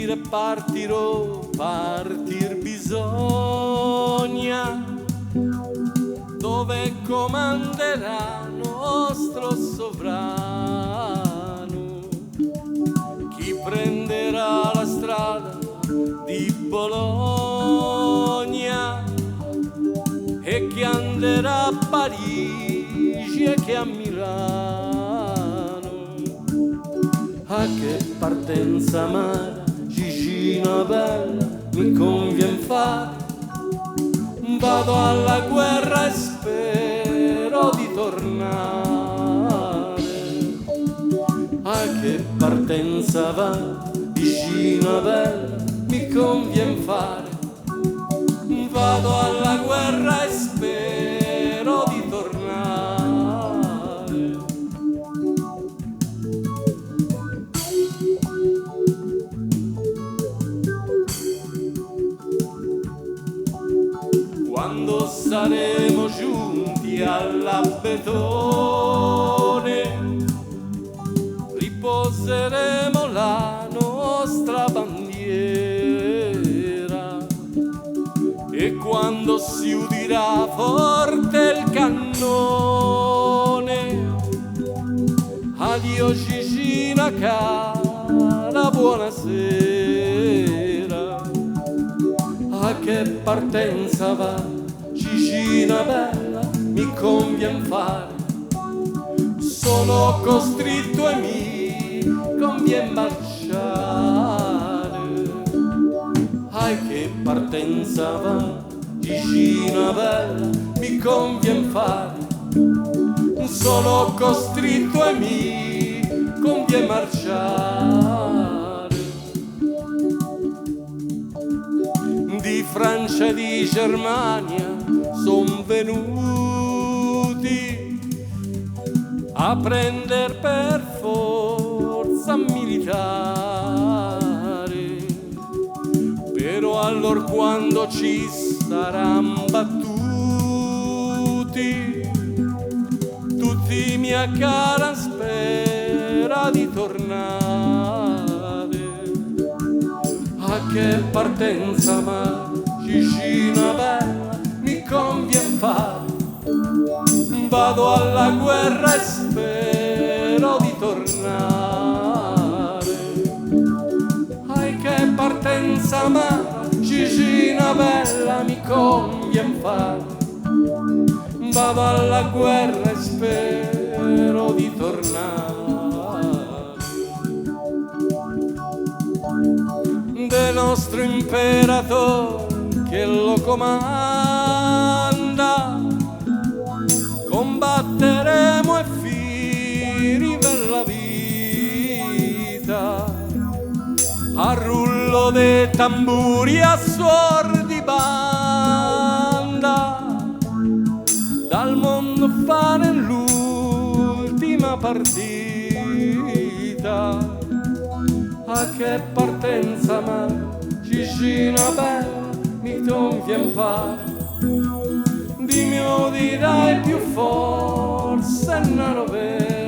partire, partirò, partir bisogna, dove comanderà nostro sovrano. Chi prenderà la strada di Bologna e chi andrà a Parigi e chi a Milano. A che partenza amara, Gigina bella, mi convien fare. Vado alla guerra e spero di tornare. A che partenza va, Gigina bella, mi convien fare. Vado alla guerra e spero di tornare. Quando saremo giunti all'Abetone, riposeremo la nostra bandiera. E quando si udirà forte il cannone, addio Gigina cara, buonasera. A che partenza va, Gigina bella, mi convien fare. Sono costretto e mi convien marciare. A che partenza va, Gigina bella, mi convien fare. Sono costretto e mi convien marciare. Di Francia e di Germania son venuti a prender per forza militare. Però allor quando ci saran battuti, tutti mi accaran spera di tornare. A che partenza ma, Gigina bella, mi convien fare. Vado alla guerra e spero di tornare. Ai che partenza ma, Gigina bella, mi convien fare. Vado alla guerra e spero di tornare. Del nostro imperatore che lo comanda, combatteremo e finiremo la vita. A rullo dei tamburi, a suor di banda, dal mondo fare l'ultima partita. A che partenza ma, Gigina bella, mi convien fare. Dimmi o dirai più forse una novella.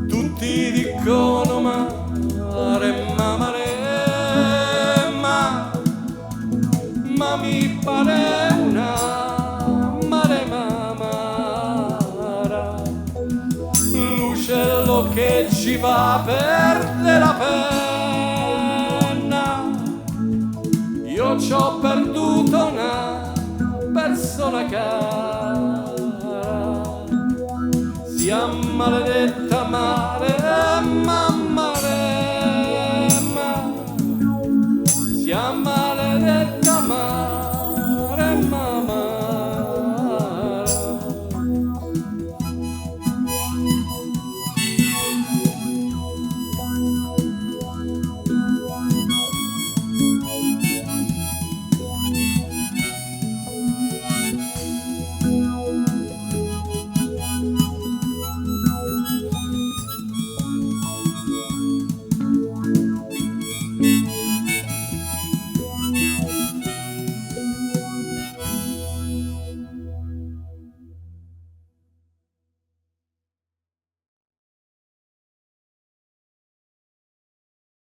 Tutti dicono Maremma, Maremma, ma mi pare una Maremma amara. L'uccello che ci va perde la penna. Io ci ho perduto una persona cara. Sia maledetta Maremma, Maremma, sia maledetta Maremma.